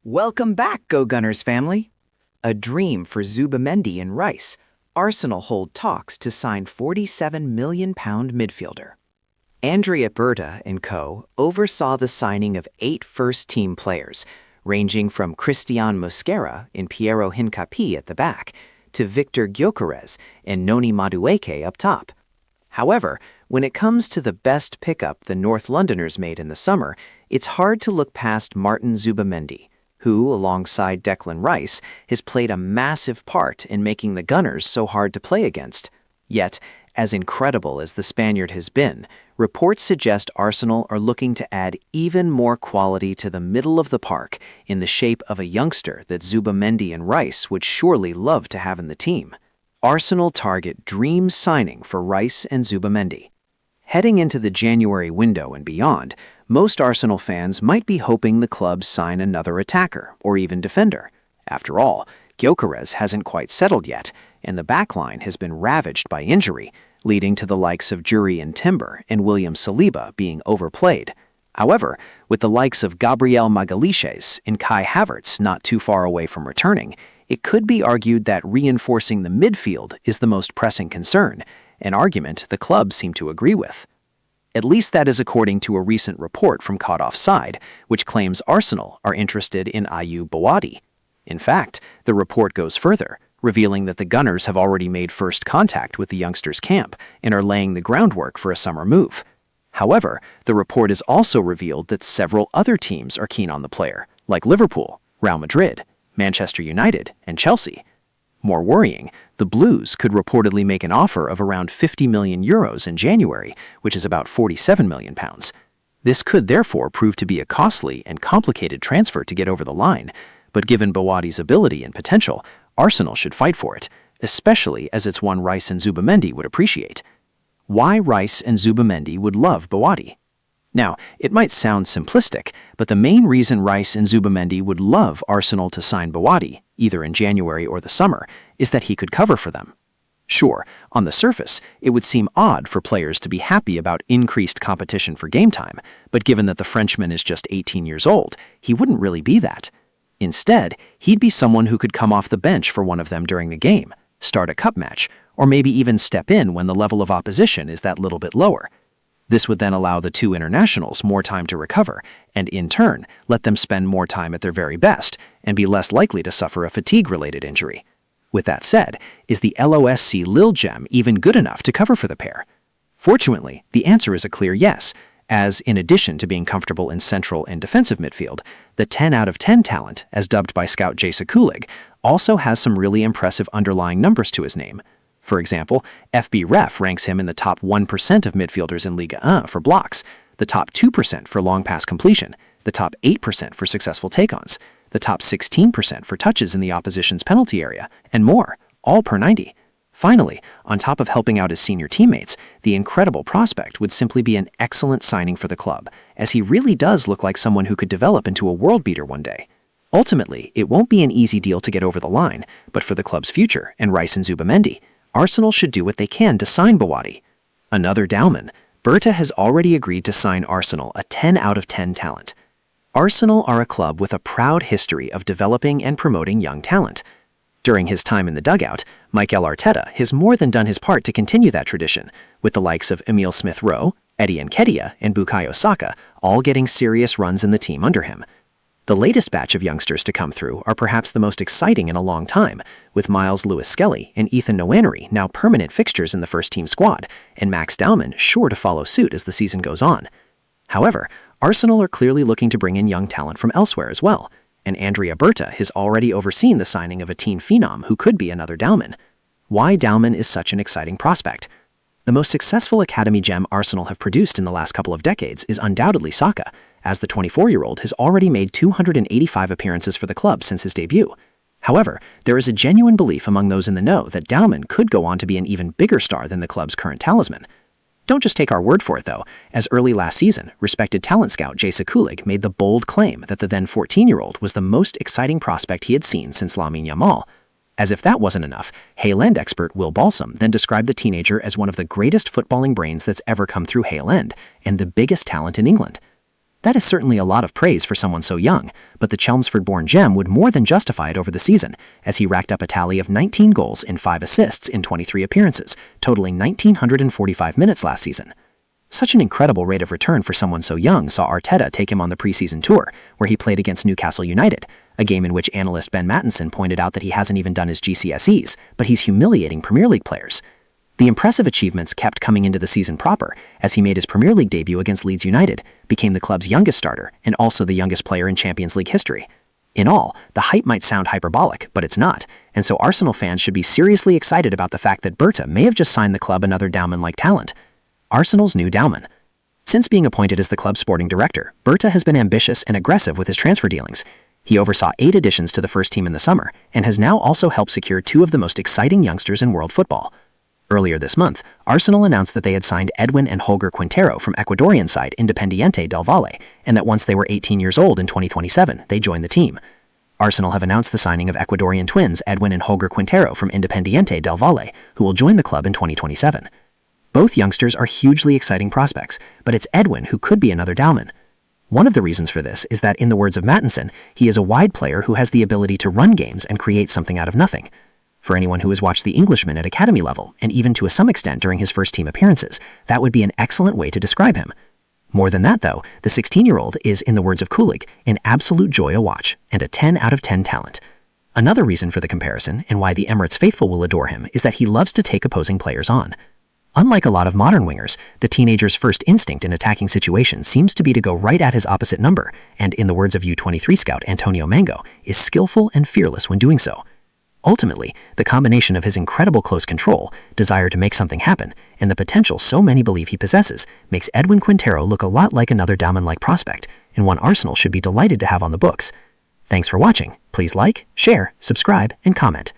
Welcome back, Go Gunners family! A dream for Zubimendi and Rice. Arsenal hold talks to sign £47 million midfielder. Andrea Berta and Co. oversaw the signing of 8 first-team players, ranging from Cristhian Mosquera and Piero Hincapie at the back, to Viktor Gyokeres and Noni Madueke up top. However, when it comes to the best pickup the North Londoners made in the summer, it's hard to look past Martin Zubimendi, who, alongside Declan Rice, has played a massive part in making the Gunners so hard to play against. Yet, as incredible as the Spaniard has been, reports suggest Arsenal are looking to add even more quality to the middle of the park in the shape of a youngster that Zubimendi and Rice would surely love to have in the team. Arsenal target dream signing for Rice and Zubimendi. Heading into the January window and beyond, most Arsenal fans might be hoping the club sign another attacker or even defender. After all, Gyokeres hasn't quite settled yet, and the backline has been ravaged by injury, leading to the likes of Jury Timber and William Saliba being overplayed. However, with the likes of Gabriel Magalhaes and Kai Havertz not too far away from returning, it could be argued that reinforcing the midfield is the most pressing concern, an argument the club seem to agree with. At least that is according to a recent report from Caught Offside, which claims Arsenal are interested in Ayoub Boadi. In fact, the report goes further, revealing that the Gunners have already made first contact with the youngsters' camp and are laying the groundwork for a summer move. However, the report has also revealed that several other teams are keen on the player, like Liverpool, Real Madrid, Manchester United, and Chelsea. More worrying, the Blues could reportedly make an offer of around €50 million in January, which is about £47 million. This could therefore prove to be a costly and complicated transfer to get over the line, but given Boadi's ability and potential, Arsenal should fight for it, especially as it's one Rice and Zubimendi would appreciate. Why Rice and Zubimendi would love Boadi? Now, it might sound simplistic, but the main reason Rice and Zubimendi would love Arsenal to sign Boadi, either in January or the summer, is that he could cover for them. Sure, on the surface, it would seem odd for players to be happy about increased competition for game time, but given that the Frenchman is just 18 years old, he wouldn't really be that. Instead, he'd be someone who could come off the bench for one of them during the game, start a cup match, or maybe even step in when the level of opposition is that little bit lower. This would then allow the two internationals more time to recover, and in turn, let them spend more time at their very best and be less likely to suffer a fatigue-related injury. With that said, is the LOSC Lille gem even good enough to cover for the pair? Fortunately, the answer is a clear yes, as in addition to being comfortable in central and defensive midfield, the 10 out of 10 talent, as dubbed by scout Jason Kulig, also has some really impressive underlying numbers to his name. For example, FBref ranks him in the top 1% of midfielders in Ligue 1 for blocks, the top 2% for long pass completion, the top 8% for successful take-ons, the top 16% for touches in the opposition's penalty area, and more, all per 90. Finally, on top of helping out his senior teammates, the incredible prospect would simply be an excellent signing for the club, as he really does look like someone who could develop into a world beater one day. Ultimately, it won't be an easy deal to get over the line, but for the club's future and Rice and Zubimendi, Arsenal should do what they can to sign Boadi. Another Dowman, Berta has already agreed to sign Arsenal a 10 out of 10 talent. Arsenal are a club with a proud history of developing and promoting young talent. During his time in the dugout, Mikel Arteta has more than done his part to continue that tradition, with the likes of Emile Smith-Rowe, Eddie Nketiah, and Bukayo Saka all getting serious runs in the team under him. The latest batch of youngsters to come through are perhaps the most exciting in a long time, with Miles Lewis-Skelly and Ethan Nwaneri now permanent fixtures in the first-team squad, and Max Dowman sure to follow suit as the season goes on. However, Arsenal are clearly looking to bring in young talent from elsewhere as well, and Andrea Berta has already overseen the signing of a teen phenom who could be another Dowman. Why Dowman is such an exciting prospect? The most successful academy gem Arsenal have produced in the last couple of decades is undoubtedly Saka, as the 24-year-old has already made 285 appearances for the club since his debut. However, there is a genuine belief among those in the know that Dowman could go on to be an even bigger star than the club's current talisman. Don't just take our word for it, though, as early last season, respected talent scout Jason Kulig made the bold claim that the then 14-year-old was the most exciting prospect he had seen since Lamine Yamal. As if that wasn't enough, Hale End expert Will Balsam then described the teenager as one of the greatest footballing brains that's ever come through Hale End and the biggest talent in England. That is certainly a lot of praise for someone so young, but the Chelmsford-born gem would more than justify it over the season, as he racked up a tally of 19 goals and 5 assists in 23 appearances, totaling 1,945 minutes last season. Such an incredible rate of return for someone so young saw Arteta take him on the preseason tour, where he played against Newcastle United, a game in which analyst Ben Mattinson pointed out that he hasn't even done his GCSEs, but he's humiliating Premier League players. The impressive achievements kept coming into the season proper, as he made his Premier League debut against Leeds United, became the club's youngest starter, and also the youngest player in Champions League history. In all, the hype might sound hyperbolic, but it's not, and so Arsenal fans should be seriously excited about the fact that Berta may have just signed the club another Dowman-like talent. Arsenal's new Dowman. Since being appointed as the club's sporting director, Berta has been ambitious and aggressive with his transfer dealings. He oversaw 8 additions to the first team in the summer, and has now also helped secure 2 of the most exciting youngsters in world football. Earlier this month, Arsenal announced that they had signed Edwin and Holger Quintero from Ecuadorian side Independiente del Valle, and that once they were 18 years old in 2027, they joined the team. Arsenal have announced the signing of Ecuadorian twins Edwin and Holger Quintero from Independiente del Valle, who will join the club in 2027. Both youngsters are hugely exciting prospects, but it's Edwin who could be another Dowman. One of the reasons for this is that, in the words of Mattinson, he is a wide player who has the ability to run games and create something out of nothing. For anyone who has watched the Englishman at academy level, and even to some extent during his first team appearances, that would be an excellent way to describe him. More than that, though, the 16-year-old is, in the words of Kulig, an absolute joy to watch, and a 10 out of 10 talent. Another reason for the comparison, and why the Emirates faithful will adore him, is that he loves to take opposing players on. Unlike a lot of modern wingers, the teenager's first instinct in attacking situations seems to be to go right at his opposite number, and, in the words of U23 scout Antonio Mango, is skillful and fearless when doing so. Ultimately, the combination of his incredible close control, desire to make something happen, and the potential so many believe he possesses makes Edwin Quintero look a lot like another Dowman-like prospect, and one Arsenal should be delighted to have on the books. Thanks for watching. Please like, share, subscribe, and comment.